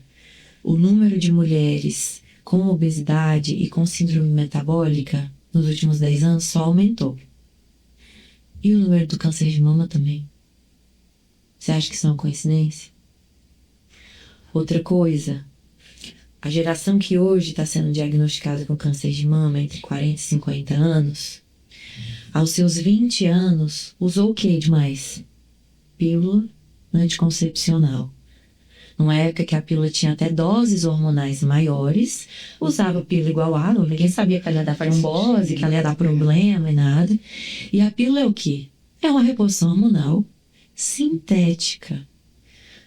o número de mulheres com obesidade e com síndrome metabólica nos últimos 10 anos só aumentou? E o número do câncer de mama também? Você acha que isso é uma coincidência? Outra coisa, a geração que hoje está sendo diagnosticada com câncer de mama entre 40 e 50 anos, aos seus 20 anos, usou o que demais? Pílula anticoncepcional. Numa época que a pílula tinha até doses hormonais maiores, usava pílula igual a água, ninguém sabia que ela ia dar trombose, que ela ia dar problema e nada. E a pílula é o quê? É uma reposição hormonal sintética.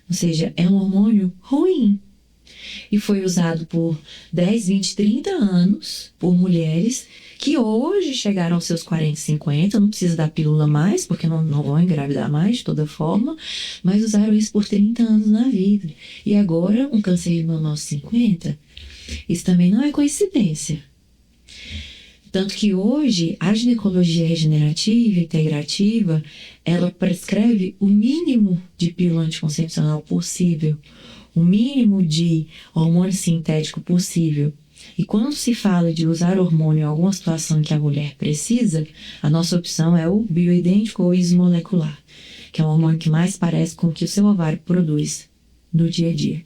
Ou seja, é um hormônio ruim. E foi usado por 10, 20, 30 anos por mulheres que hoje chegaram aos seus 40, 50, não precisa da pílula mais, porque não vão engravidar mais de toda forma, mas usaram isso por 30 anos na vida. E agora, um câncer de mama aos 50, isso também não é coincidência. Tanto que hoje, a ginecologia regenerativa e integrativa, ela prescreve o mínimo de pílula anticoncepcional possível, o mínimo de hormônio sintético possível. E quando se fala de usar hormônio em alguma situação que a mulher precisa, a nossa opção é o bioidêntico ou ismolecular, que é o hormônio que mais parece com o que o seu ovário produz no dia a dia.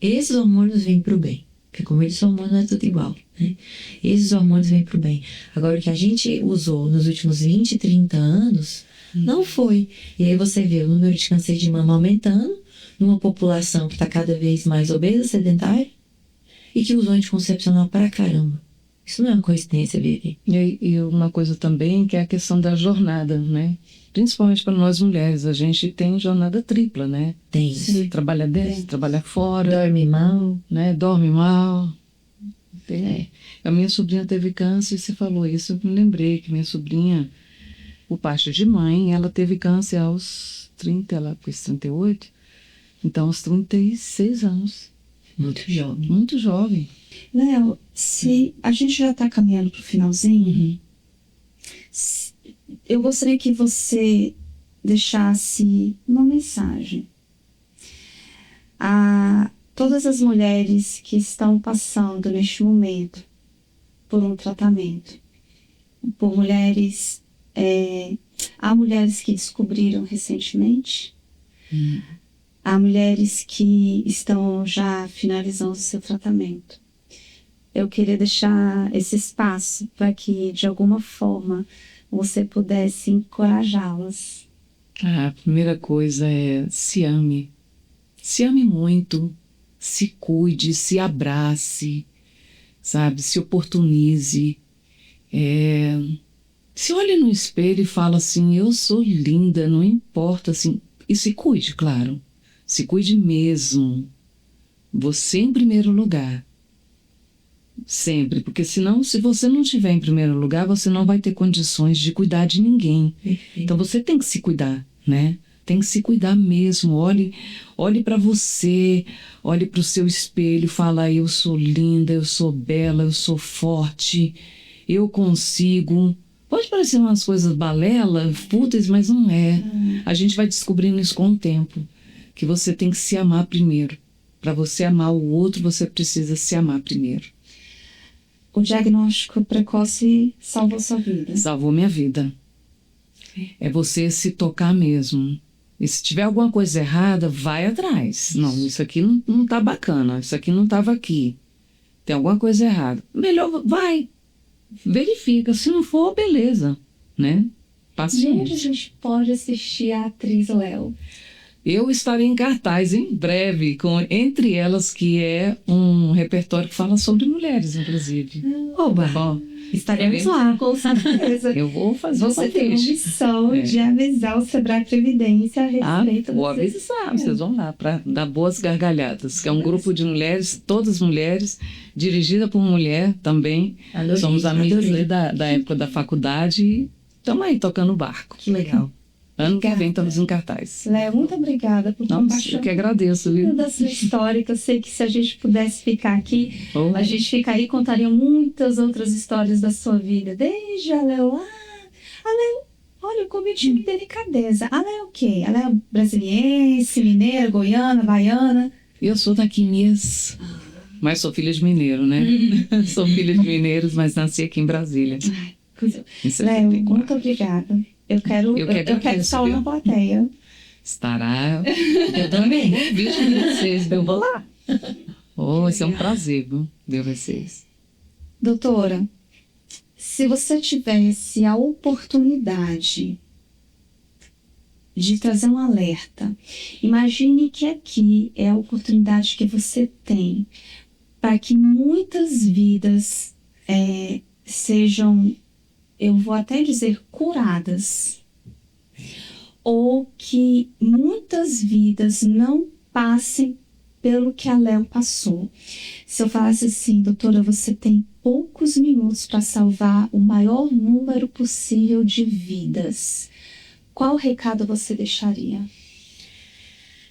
Esses hormônios vêm para o bem, porque como ele hormônio não é tudo igual, né? Esses hormônios vêm pro bem. Agora, o que a gente usou nos últimos 20, 30 anos, não foi. E aí você vê o número de câncer de mama aumentando, numa população que está cada vez mais obesa, sedentária, e que usa anticoncepcional pra caramba. Isso não é uma coincidência, Vivi. E uma coisa também que é a questão da jornada, né? Principalmente para nós mulheres, a gente tem jornada tripla, né? Tem. Você trabalha dentro, trabalha fora, Dorme mal. né? Dorme mal. A minha sobrinha teve câncer, você falou isso, eu me lembrei que minha sobrinha, por parte de mãe, ela teve câncer aos 30, ela fez 38, então aos 36 anos. Muito jovem. Muito jovem. Léo, se a gente já está caminhando para o finalzinho, eu gostaria que você deixasse uma mensagem a todas as mulheres que estão passando neste momento por um tratamento, por mulheres, há mulheres que descobriram recentemente, há mulheres que estão já finalizando o seu tratamento. Eu queria deixar esse espaço para que, de alguma forma, você pudesse encorajá-las. A primeira coisa é se ame. Se ame muito, se cuide, se abrace, sabe? Se oportunize. Se olhe no espelho e fala assim, eu sou linda, não importa, assim. E se cuide, claro. Se cuide mesmo. Você em primeiro lugar. Sempre, porque senão, se você não estiver em primeiro lugar, você não vai ter condições de cuidar de ninguém. Então você tem que se cuidar, né? Tem que se cuidar mesmo. Olhe para você, olhe para o seu espelho, fala, eu sou linda, eu sou bela, eu sou forte, eu consigo. Pode parecer umas coisas balela, fúteis, mas não é. A gente vai descobrindo isso com o tempo, que você tem que se amar primeiro. Para você amar o outro, você precisa se amar primeiro. O diagnóstico precoce salvou sua vida. Salvou minha vida. É você se tocar mesmo. E se tiver alguma coisa errada, vai atrás. Não, isso aqui não tá bacana. Isso aqui não tava aqui. Tem alguma coisa errada. Melhor, vai. Verifica. Se não for, beleza. Né? Paciência. Onde a gente pode assistir a atriz Léo? Eu estarei em cartaz em breve, entre elas, que é um repertório que fala sobre mulheres, inclusive. Oba! Bom, Estaremos lá. Com certeza. eu vou fazer Você tem uma missão de avisar o Sebrae Previdência a respeito vou avisar, vocês vão lá para dar boas gargalhadas, que é um grupo de mulheres, todas mulheres, dirigida por mulher também. Adorei, somos amigos da época da faculdade e estamos aí tocando o barco. Que legal. Ano que vem estamos em cartaz. Léo, muito obrigada por compartilhar. Eu que agradeço, viu? Da sua história, que eu sei que se a gente pudesse ficar aqui, a gente ficaria e contaria muitas outras histórias da sua vida. Desde a Léo lá. A Léo, olha, eu cometi uma delicadeza. A Léo o quê? A Léo brasiliense, mineira, goiana, baiana. Eu sou daqui mesmo, mas sou filha de mineiro, né? Sou filha de mineiros, mas nasci aqui em Brasília. Léo, muito obrigada. Eu quero estar na plateia. Estará. Eu também. Vejo vocês, eu vou lá. Vai ser um prazer, viu? Ver vocês. Doutora, se você tivesse a oportunidade de trazer um alerta, imagine que aqui é a oportunidade que você tem para que muitas vidas sejam, eu vou até dizer, curadas, ou que muitas vidas não passem pelo que a Léo passou. Se eu falasse assim, doutora, você tem poucos minutos para salvar o maior número possível de vidas, qual recado você deixaria?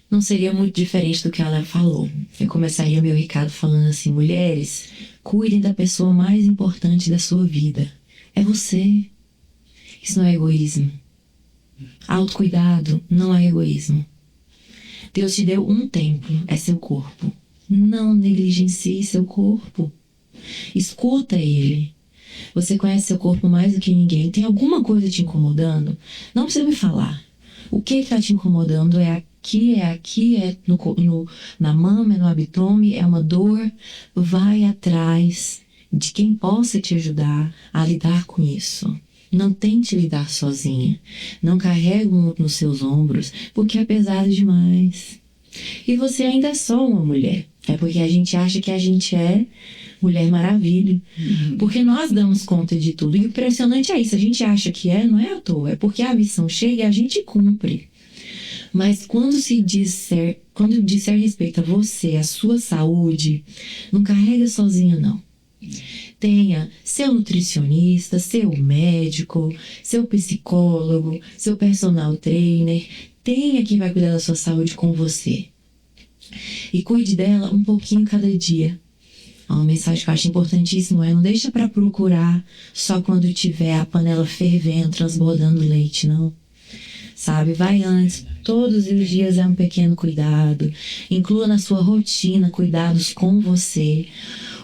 Não seria muito diferente do que ela falou. Eu começaria meu recado falando assim, mulheres, cuidem da pessoa mais importante da sua vida. É você. Isso não é egoísmo. Autocuidado não é egoísmo. Deus te deu um templo, é seu corpo. Não negligencie seu corpo. Escuta ele. Você conhece seu corpo mais do que ninguém. Tem alguma coisa te incomodando? Não precisa me falar. O que está te incomodando é que é aqui, na mama, no abdômen, é uma dor. Vai atrás de quem possa te ajudar a lidar com isso. Não tente lidar sozinha. Não carregue muito nos seus ombros, porque é pesado demais. E você ainda é só uma mulher. É porque a gente acha que a gente é Mulher Maravilha. Porque nós damos conta de tudo. E o impressionante é isso. A gente acha que não é à toa. É porque a missão chega e a gente cumpre. Mas quando disser respeito a você, a sua saúde, não carrega sozinho, não. Tenha seu nutricionista, seu médico, seu psicólogo, seu personal trainer. Tenha quem vai cuidar da sua saúde com você. E cuide dela um pouquinho cada dia. Uma mensagem que eu acho importantíssima não deixa para procurar só quando tiver a panela fervendo, transbordando leite, não. Sabe, vai antes. Todos os dias é um pequeno cuidado. Inclua na sua rotina cuidados com você.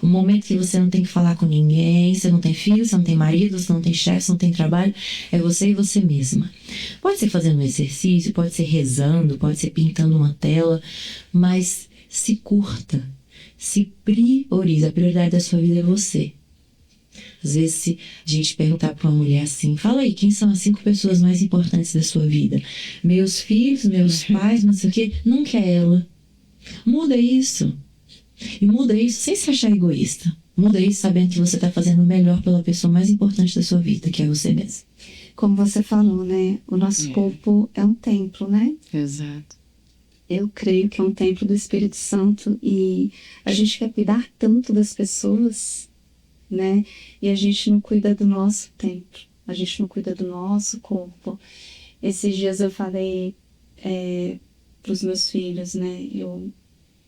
Um momento que você não tem que falar com ninguém, você não tem filho, você não tem marido, você não tem chefe, você não tem trabalho, é você e você mesma. Pode ser fazendo um exercício, pode ser rezando, pode ser pintando uma tela, mas se curta, se priorize. A prioridade da sua vida é você. Às vezes, se a gente perguntar para uma mulher assim, fala aí, quem são as 5 pessoas mais importantes da sua vida? Meus filhos, meus pais, não sei o quê. Nunca é ela. Muda isso. E muda isso sem se achar egoísta. Muda isso sabendo que você está fazendo o melhor pela pessoa mais importante da sua vida, que é você mesmo. Como você falou, né? O nosso corpo é um templo, né? Exato. Eu creio que é um templo do Espírito Santo e a gente quer cuidar tanto das pessoas, né? E a gente não cuida do nosso templo, a gente não cuida do nosso corpo. Esses dias eu falei para os meus filhos, né?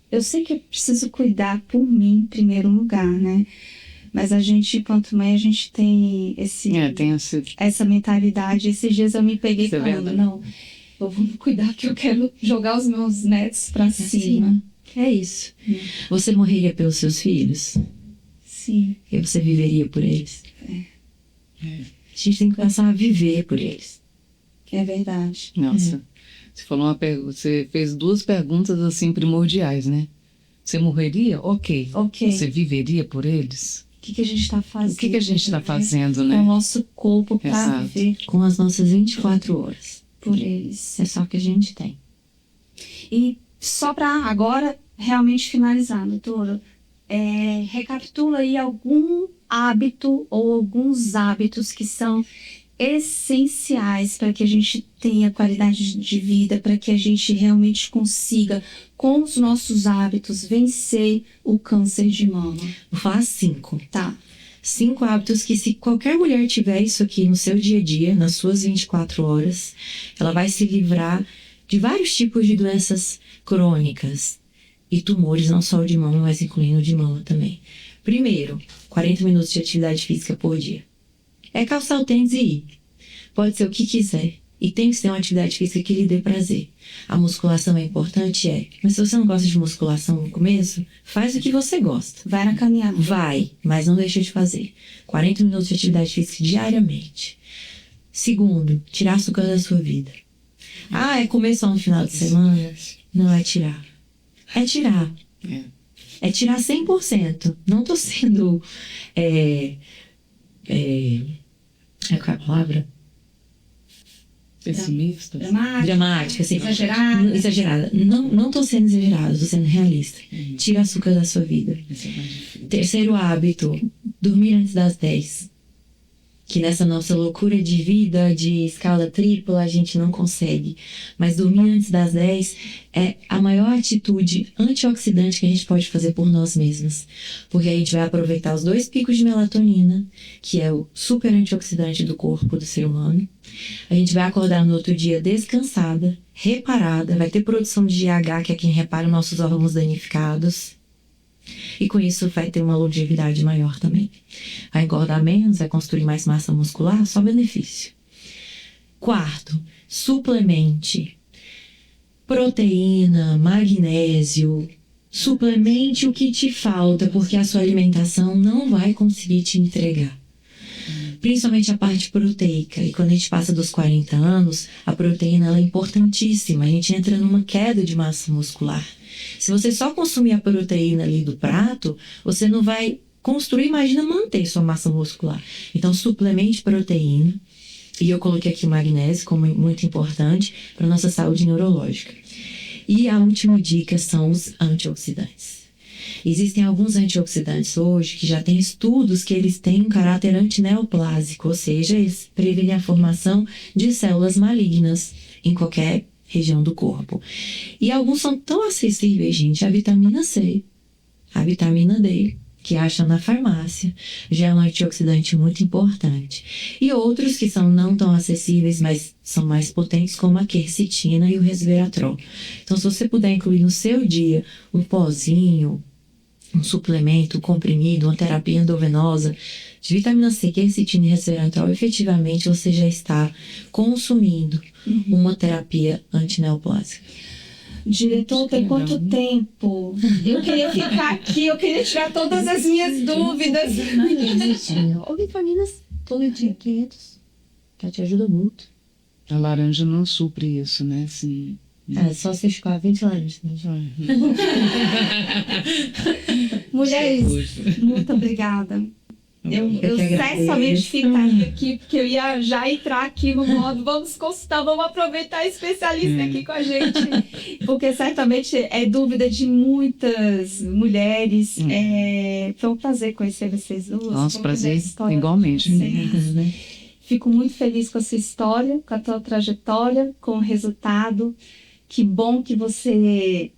Eu sei que eu preciso cuidar por mim em primeiro lugar, né? Mas a gente, quanto mãe, a gente tem essa mentalidade. Esses dias eu me peguei falando, não, eu vou cuidar que eu quero jogar os meus netos pra cima. É isso. Você morreria pelos seus filhos? Sim. E você viveria por eles? A gente tem que passar a viver por eles. É verdade. Nossa. Você fez 2 perguntas assim primordiais, né? Você morreria? Ok. Você viveria por eles? O que a gente está fazendo? O que a gente está fazendo, né? Com o nosso corpo para viver. Com as nossas 24 horas. Por eles. É só o que a gente tem. E só para agora realmente finalizar, doutora, recapitula aí algum hábito ou alguns hábitos que são essenciais para que a gente tenha qualidade de vida, para que a gente realmente consiga, com os nossos hábitos, vencer o câncer de mama. Vou falar 5. Tá. 5 hábitos que, se qualquer mulher tiver isso aqui no seu dia a dia, nas suas 24 horas, ela vai se livrar de vários tipos de doenças crônicas e tumores, não só o de mama, mas incluindo o de mama também. Primeiro, 40 minutos de atividade física por dia. É calçar o tênis e ir. Pode ser o que quiser. E tem que ser uma atividade física que lhe dê prazer. A musculação é importante? Mas se você não gosta de musculação no começo, faz o que você gosta. Vai na caminhada. Vai, mas não deixa de fazer. 40 minutos de atividade física diariamente. Segundo, tirar açúcar da sua vida. É comer só no final de semana? Não, é tirar. É tirar. É tirar 100%. Não tô sendo... qual é a palavra? Pessimista? Dramática, assim. Exagerada. Não tô sendo exagerada, tô sendo realista. Tira açúcar da sua vida. Terceiro hábito, dormir antes das 10. Que nessa nossa loucura de vida, de escala tripla, a gente não consegue. Mas dormir antes das 10 é a maior atitude antioxidante que a gente pode fazer por nós mesmos. Porque a gente vai aproveitar os 2 picos de melatonina, que é o super antioxidante do corpo do ser humano. A gente vai acordar no outro dia descansada, reparada, vai ter produção de GH, que é quem repara os nossos órgãos danificados. E com isso vai ter uma longevidade maior também. Vai engordar menos, vai construir mais massa muscular, só benefício. Quarto, suplemente. Proteína, magnésio. Suplemente o que te falta, porque a sua alimentação não vai conseguir te entregar. principalmente a parte proteica. E quando a gente passa dos 40 anos, a proteína ela é importantíssima. A gente entra numa queda de massa muscular. Se você só consumir a proteína ali do prato, você não vai construir, imagina manter sua massa muscular. Então, suplemente proteína. E eu coloquei aqui o magnésio como muito importante para a nossa saúde neurológica. E a última dica são os antioxidantes. Existem alguns antioxidantes hoje que já têm estudos que eles têm um caráter antineoplásico, ou seja, eles previnem a formação de células malignas em qualquer região do corpo. E alguns são tão acessíveis, gente, a vitamina C, a vitamina D, que acham na farmácia, já é um antioxidante muito importante. E outros que são não tão acessíveis, mas são mais potentes, como a quercetina e o resveratrol. Então, se você puder incluir no seu dia um pozinho, um suplemento, um comprimido, uma terapia endovenosa de vitamina C, quercetina e resveratrol, efetivamente você já está consumindo uma terapia antineoplásica. Diretor, tem quanto tempo? Eu queria ficar aqui, eu queria tirar todas as minhas dúvidas. Ou vitaminas todo dia 500, que te ajuda muito. A laranja não supre isso, né? Assim, É só você escoar 20 laranjas. Mulheres, muito obrigada. Eu certamente ficaria aqui, porque eu ia já entrar aqui no modo, vamos consultar, vamos aproveitar a especialista aqui com a gente, porque certamente é dúvida de muitas mulheres. Foi um prazer conhecer vocês duas. Nossa, prazer igualmente. Fico muito feliz com a sua história, com a tua trajetória, com o resultado. Que bom que você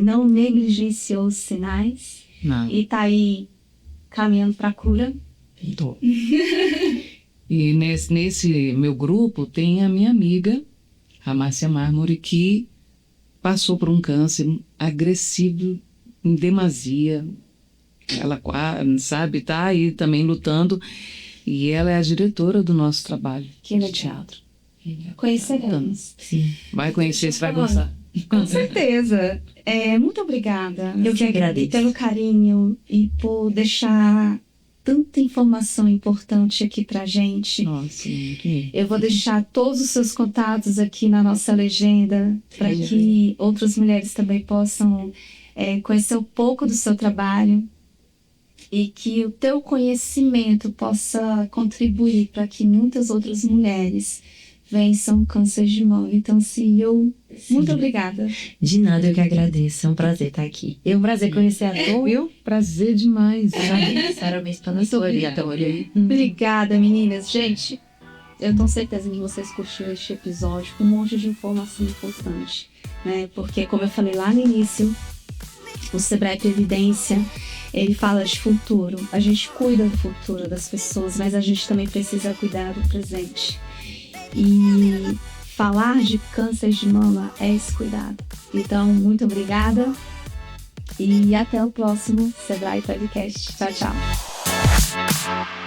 não negligenciou os sinais. Não. E tá aí caminhando para a cura. Tô. E nesse meu grupo tem a minha amiga, a Márcia Mármore, que passou por um câncer agressivo em demasia. Ela, sabe, tá aí também lutando. E ela é a diretora do nosso trabalho de teatro. Conheceremos. Sim. Vai conhecer, você vai gostar. Com certeza. Muito obrigada. Eu que agradeço. Pelo carinho e por deixar tanta informação importante aqui pra gente. Nossa, Eu vou deixar todos os seus contatos aqui na nossa legenda para que outras mulheres também possam conhecer um pouco do seu trabalho e que o teu conhecimento possa contribuir para que muitas outras mulheres vençam câncer de mama. Então, CEO, muito obrigada. De nada, eu que agradeço. É um prazer estar aqui. É um prazer conhecer a tu, viu? Prazer demais. Sinceramente, para nós olhar até olho aí. Obrigada, meninas. Gente, eu tenho certeza que vocês curtiram este episódio com um monte de informação importante, né? Porque, como eu falei lá no início, o Sebrae Previdência, ele fala de futuro. A gente cuida do futuro das pessoas, mas a gente também precisa cuidar do presente. E falar de câncer de mama é esse cuidado. Então, muito obrigada e até o próximo Sebrae Podcast. Tchau, tchau.